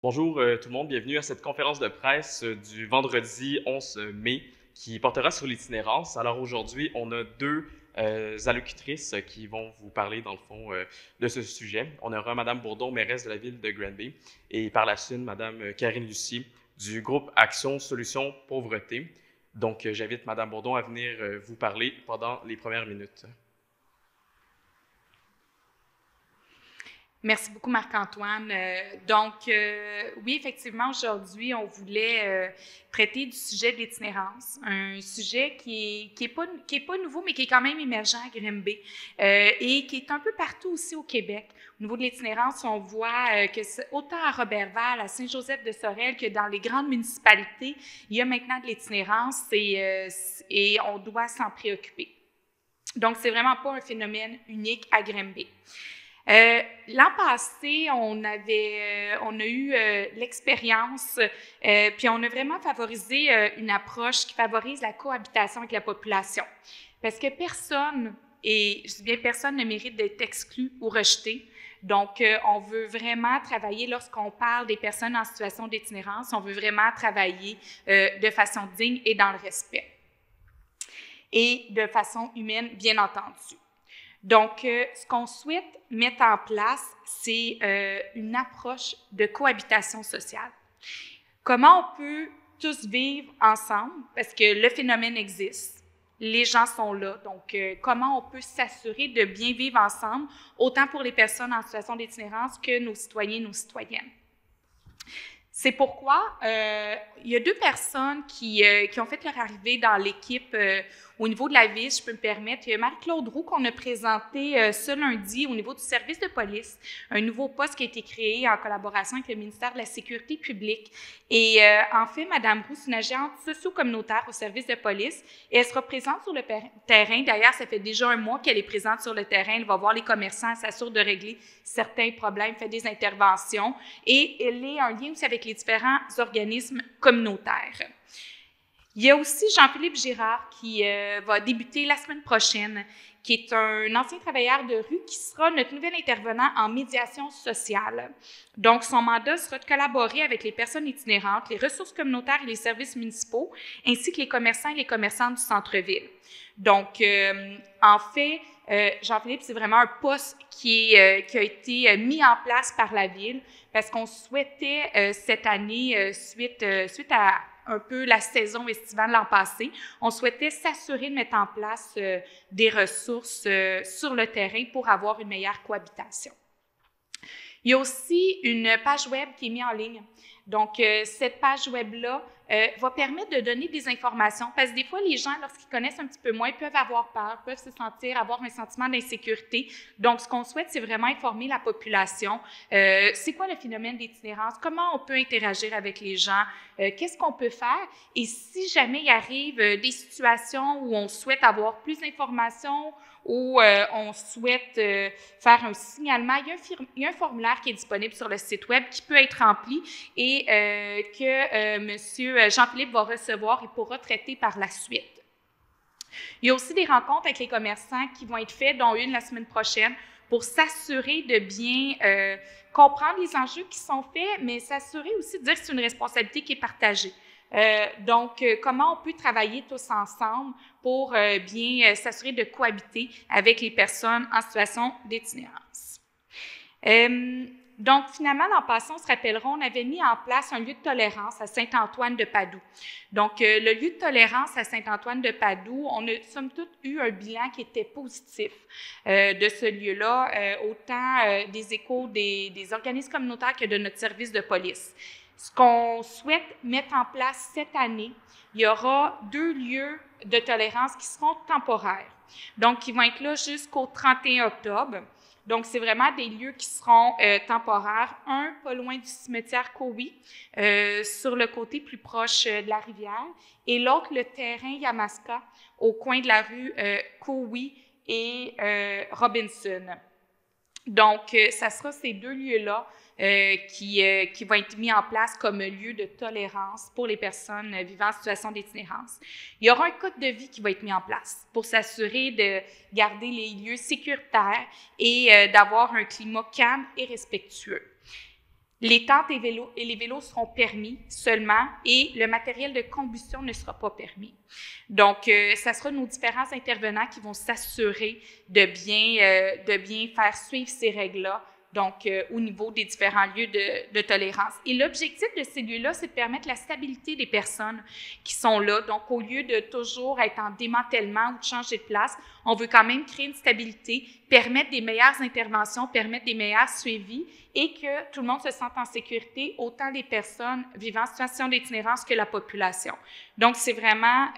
Bonjour tout le monde, bienvenue à cette conférence de presse du vendredi 11 mai qui portera sur l'itinérance. Alors aujourd'hui, on a deux allocutrices qui vont vous parler dans le fond de ce sujet. On aura Madame Bourdon, mairesse de la ville de Granby, et par la suite Madame Karine Lucie du groupe Action Solutions Pauvreté. Donc j'invite Madame Bourdon à venir vous parler pendant les premières minutes. Merci beaucoup, Marc-Antoine. Oui, effectivement, aujourd'hui, on voulait traiter du sujet de l'itinérance, un sujet qui est pas nouveau, mais qui est quand même émergent à Granby et qui est un peu partout aussi au Québec. Au niveau de l'itinérance, on voit que autant à Roberval, à Saint-Joseph-de-Sorel que dans les grandes municipalités, il y a maintenant de l'itinérance et on doit s'en préoccuper. Donc, c'est vraiment pas un phénomène unique à Granby. L'an passé, on a eu l'expérience, puis on a vraiment favorisé une approche qui favorise la cohabitation avec la population. Parce que personne, et je dis bien personne, ne mérite d'être exclu ou rejeté. Donc, on veut vraiment travailler, lorsqu'on parle des personnes en situation d'itinérance, on veut vraiment travailler de façon digne et dans le respect. Et de façon humaine, bien entendu. Donc, ce qu'on souhaite mettre en place, c'est une approche de cohabitation sociale. Comment on peut tous vivre ensemble, parce que le phénomène existe, les gens sont là, donc comment on peut s'assurer de bien vivre ensemble, autant pour les personnes en situation d'itinérance que nos citoyens et nos citoyennes. C'est pourquoi il y a deux personnes qui ont fait leur arrivée dans l'équipe au niveau de la ville, je peux me permettre. Il y a Marie-Claude Roux qu'on a présenté ce lundi au niveau du service de police, un nouveau poste qui a été créé en collaboration avec le ministère de la Sécurité publique. Et en fait, Mme Roux, c'est une agente socio-communautaire au service de police et elle sera présente sur le terrain. D'ailleurs, ça fait déjà un mois qu'elle est présente sur le terrain. Elle va voir les commerçants, elle s'assure de régler certains problèmes, fait des interventions et elle est en lien aussi avec les différents organismes communautaires. Il y a aussi Jean-Philippe Girard qui va débuter la semaine prochaine, qui est un ancien travailleur de rue qui sera notre nouvel intervenant en médiation sociale. Donc, son mandat sera de collaborer avec les personnes itinérantes, les ressources communautaires et les services municipaux, ainsi que les commerçants et les commerçantes du centre-ville. Donc, en fait, Jean-Philippe, c'est vraiment un poste qui a été mis en place par la Ville parce qu'on souhaitait cette année, suite à un peu la saison estivale l'an passé, on souhaitait s'assurer de mettre en place des ressources sur le terrain pour avoir une meilleure cohabitation. Il y a aussi une page web qui est mise en ligne. Donc, cette page web-là va permettre de donner des informations parce que des fois, les gens, lorsqu'ils connaissent un petit peu moins, peuvent avoir peur, peuvent avoir un sentiment d'insécurité. Donc, ce qu'on souhaite, c'est vraiment informer la population. C'est quoi le phénomène d'itinérance? Comment on peut interagir avec les gens? Qu'est-ce qu'on peut faire? Et si jamais il arrive des situations où on souhaite avoir plus d'informations, où on souhaite faire un signalement, il y a un formulaire qui est disponible sur le site web qui peut être rempli et que M. Jean-Philippe va recevoir et pourra traiter par la suite. Il y a aussi des rencontres avec les commerçants qui vont être faites, dont une la semaine prochaine, pour s'assurer de bien comprendre les enjeux qui sont faits, mais s'assurer aussi de dire que c'est une responsabilité qui est partagée. Comment on peut travailler tous ensemble pour bien s'assurer de cohabiter avec les personnes en situation d'itinérance. Donc, finalement, l'an passé, on se rappellera, on avait mis en place un lieu de tolérance à Saint-Antoine-de-Padoue. Donc, le lieu de tolérance à Saint-Antoine-de-Padoue, on a, somme toute, eu un bilan qui était positif de ce lieu-là, autant des échos des organismes communautaires que de notre service de police. Ce qu'on souhaite mettre en place cette année, il y aura 2 lieux de tolérance qui seront temporaires. Donc, qui vont être là jusqu'au 31 octobre. Donc, c'est vraiment des lieux qui seront temporaires. Un, pas loin du cimetière Cowie, sur le côté plus proche de la rivière. Et l'autre, le terrain Yamaska, au coin de la rue Cowie et Robinson. Donc, ça sera ces 2 lieux-là qui vont être mis en place comme lieu de tolérance pour les personnes vivant en situation d'itinérance. Il y aura un code de vie qui va être mis en place pour s'assurer de garder les lieux sécuritaires et d'avoir un climat calme et respectueux. Les tentes et les vélos seront permis seulement et le matériel de combustion ne sera pas permis. Donc, ça sera nos différents intervenants qui vont s'assurer de bien faire suivre ces règles-là, donc au niveau des différents lieux de tolérance. Et l'objectif de ces lieux-là, c'est de permettre la stabilité des personnes qui sont là. Donc, au lieu de toujours être en démantèlement ou de changer de place, on veut quand même créer une stabilité, permettre des meilleures interventions, permettre des meilleurs suivis et que tout le monde se sente en sécurité, autant les personnes vivant en situation d'itinérance que la population. Donc, c'est vraiment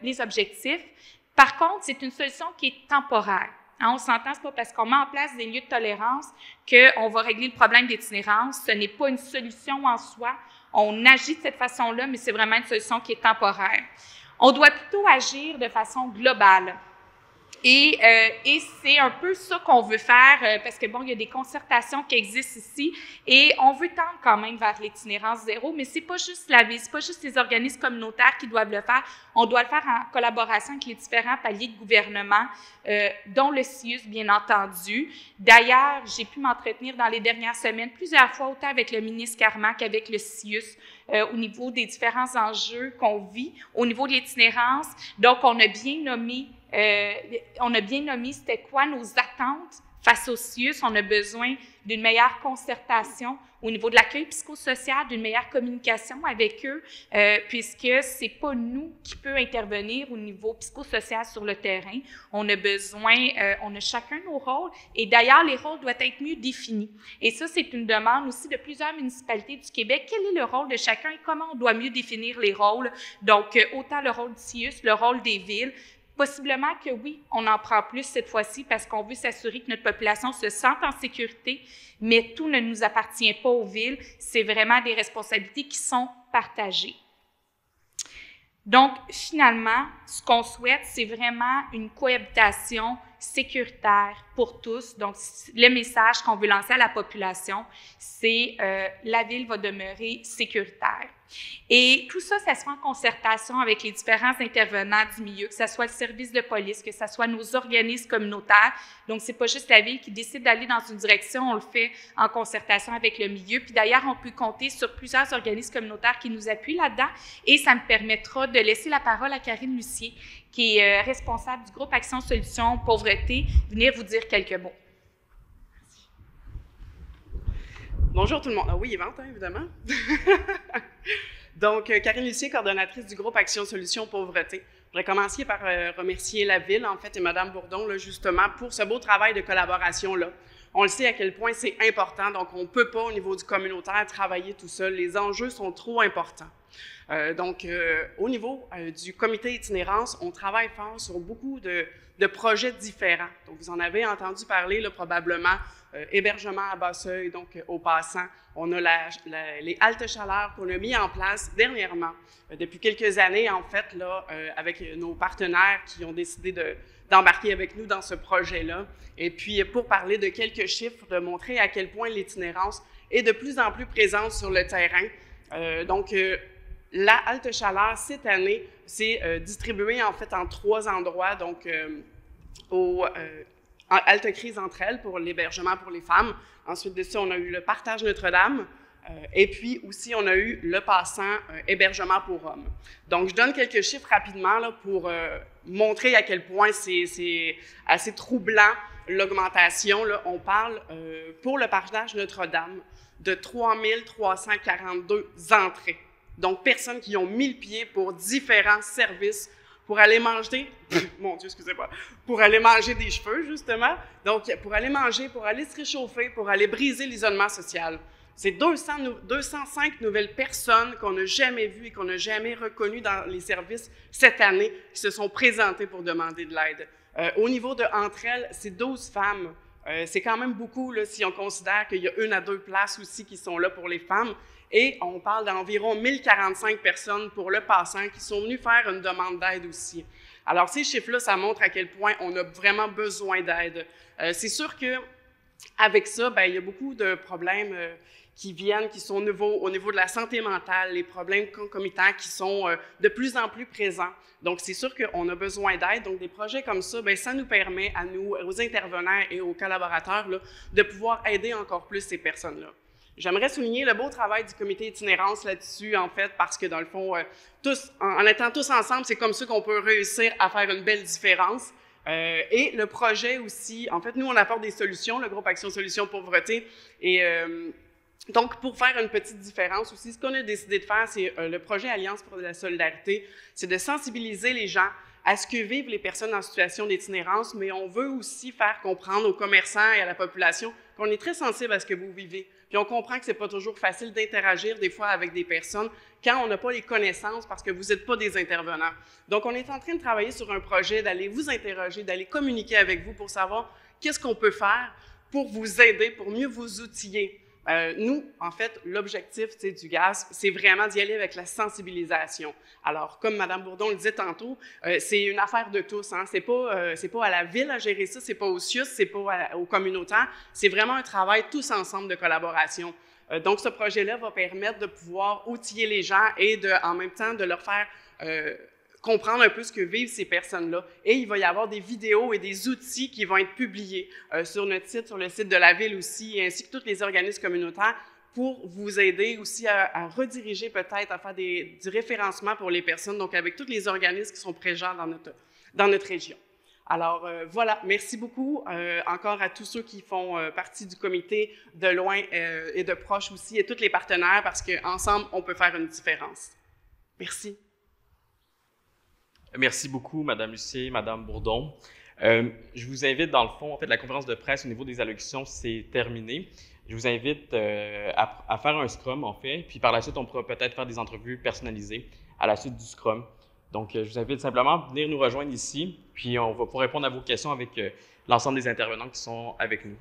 les objectifs. Par contre, c'est une solution qui est temporaire. Hein, on s'entend, c'est pas parce qu'on met en place des lieux de tolérance qu'on va régler le problème d'itinérance. Ce n'est pas une solution en soi. On agit de cette façon-là, mais c'est vraiment une solution qui est temporaire. On doit plutôt agir de façon globale. Et c'est un peu ça qu'on veut faire, parce que bon, il y a des concertations qui existent ici, et on veut tendre quand même vers l'itinérance zéro, mais c'est pas juste la ville, c'est pas juste les organismes communautaires qui doivent le faire, on doit le faire en collaboration avec les différents paliers de gouvernement, dont le CIUS, bien entendu. D'ailleurs, j'ai pu m'entretenir dans les dernières semaines plusieurs fois, autant avec le ministre Carman qu'avec le CIUS, au niveau des différents enjeux qu'on vit, au niveau de l'itinérance. Donc, on a bien nommé c'était quoi nos attentes face au CIUS. On a besoin d'une meilleure concertation au niveau de l'accueil psychosocial, d'une meilleure communication avec eux, puisque c'est pas nous qui peut intervenir au niveau psychosocial sur le terrain. On a besoin, on a chacun nos rôles, et d'ailleurs, les rôles doivent être mieux définis. Et ça, c'est une demande aussi de plusieurs municipalités du Québec. Quel est le rôle de chacun et comment on doit mieux définir les rôles? Donc, autant le rôle du CIUS, le rôle des villes. Possiblement que oui, on en prend plus cette fois-ci parce qu'on veut s'assurer que notre population se sente en sécurité, mais tout ne nous appartient pas aux villes. C'est vraiment des responsabilités qui sont partagées. Donc, finalement, ce qu'on souhaite, c'est vraiment une cohabitation sécuritaire pour tous. Donc, le message qu'on veut lancer à la population, c'est la ville va demeurer sécuritaire. Et tout ça, ça se fait en concertation avec les différents intervenants du milieu, que ce soit le service de police, que ce soit nos organismes communautaires. Donc, c'est pas juste la ville qui décide d'aller dans une direction, on le fait en concertation avec le milieu. Puis d'ailleurs, on peut compter sur plusieurs organismes communautaires qui nous appuient là-dedans. Et ça me permettra de laisser la parole à Karine Lucier, qui est responsable du groupe Action Solutions Pauvreté, venir vous dire quelques mots. Bonjour tout le monde. Ah oui, Yvette, évidemment. Donc, Karine Lucier, coordonnatrice du groupe Action Solutions Pauvreté. Je voudrais commencer par remercier la Ville, en fait, et Mme Bourdon, là, justement, pour ce beau travail de collaboration-là. On le sait à quel point c'est important, donc on ne peut pas, au niveau du communautaire, travailler tout seul. Les enjeux sont trop importants. Au niveau du comité itinérance, on travaille fort sur beaucoup de projets différents. Donc, vous en avez entendu parler là, probablement, hébergement à bas seuil, donc au passant. On a les haltes chaleurs qu'on a mis en place dernièrement, depuis quelques années, en fait, là, avec nos partenaires qui ont décidé d'embarquer avec nous dans ce projet-là. Et puis, pour parler de quelques chiffres, de montrer à quel point l'itinérance est de plus en plus présente sur le terrain. La halte chaleur, cette année, c'est distribué en fait en 3 endroits, donc en halte crise entre elles pour l'hébergement pour les femmes. Ensuite de ça, on a eu le partage Notre-Dame et puis aussi on a eu le passant hébergement pour hommes. Donc, je donne quelques chiffres rapidement là, pour montrer à quel point c'est assez troublant l'augmentation. Là, on parle pour le partage Notre-Dame de 3 342 entrées. Donc, personnes qui ont mis le pied pour différents services, pour aller manger, mon Dieu, excusez-moi, pour aller manger des cheveux, justement. Donc, pour aller manger, pour aller se réchauffer, pour aller briser l'isolement social. C'est 205 nouvelles personnes qu'on n'a jamais vues et qu'on n'a jamais reconnues dans les services cette année qui se sont présentées pour demander de l'aide. Au niveau de entre elles, c'est 12 femmes. C'est quand même beaucoup là, si on considère qu'il y a 1 à 2 places aussi qui sont là pour les femmes. Et on parle d'environ 1045 personnes pour le passant qui sont venues faire une demande d'aide aussi. Alors, ces chiffres-là, ça montre à quel point on a vraiment besoin d'aide. C'est sûr qu'avec ça, bien, il y a beaucoup de problèmes qui viennent, qui sont nouveaux au niveau de la santé mentale, les problèmes concomitants qui sont de plus en plus présents. Donc, c'est sûr qu'on a besoin d'aide. Donc, des projets comme ça, bien, ça nous permet à nous, aux intervenants et aux collaborateurs, là, de pouvoir aider encore plus ces personnes-là. J'aimerais souligner le beau travail du comité itinérance là-dessus, en fait, parce que dans le fond, tous, en étant tous ensemble, c'est comme ça qu'on peut réussir à faire une belle différence. Et le projet aussi, en fait, nous, on apporte des solutions, le groupe Action Solutions Pauvreté, et donc, pour faire une petite différence aussi, ce qu'on a décidé de faire, c'est le projet Alliance pour la solidarité, c'est de sensibiliser les gens à ce que vivent les personnes en situation d'itinérance, mais on veut aussi faire comprendre aux commerçants et à la population qu'on est très sensible à ce que vous vivez. Puis on comprend que c'est pas toujours facile d'interagir des fois avec des personnes quand on n'a pas les connaissances parce que vous n'êtes pas des intervenants. Donc, on est en train de travailler sur un projet, d'aller vous interroger, d'aller communiquer avec vous pour savoir qu'est-ce qu'on peut faire pour vous aider, pour mieux vous outiller. Nous, en fait, l'objectif du GASP, c'est vraiment d'y aller avec la sensibilisation. Alors, comme Mme Bourdon le disait tantôt, c'est une affaire de tous. Hein? C'est pas à la ville à gérer ça, c'est pas au CIUS, c'est pas au communautaire. C'est vraiment un travail tous ensemble de collaboration. Donc, ce projet-là va permettre de pouvoir outiller les gens et en même temps de leur faire comprendre un peu ce que vivent ces personnes-là. Et il va y avoir des vidéos et des outils qui vont être publiés sur notre site, sur le site de la ville aussi, ainsi que tous les organismes communautaires pour vous aider aussi à rediriger peut-être, à faire du référencement pour les personnes, donc avec tous les organismes qui sont présents dans notre région. Alors voilà, merci beaucoup encore à tous ceux qui font partie du comité de loin et de proche aussi, et tous les partenaires, parce qu'ensemble, on peut faire une différence. Merci. Merci beaucoup, Mme Lucier, Mme Bourdon. Je vous invite, dans le fond, en fait, la conférence de presse au niveau des allocutions, c'est terminé. Je vous invite à faire un scrum, en fait, puis par la suite, on pourra peut-être faire des entrevues personnalisées à la suite du scrum. Donc, je vous invite simplement à venir nous rejoindre ici, puis on va pouvoir répondre à vos questions avec l'ensemble des intervenants qui sont avec nous.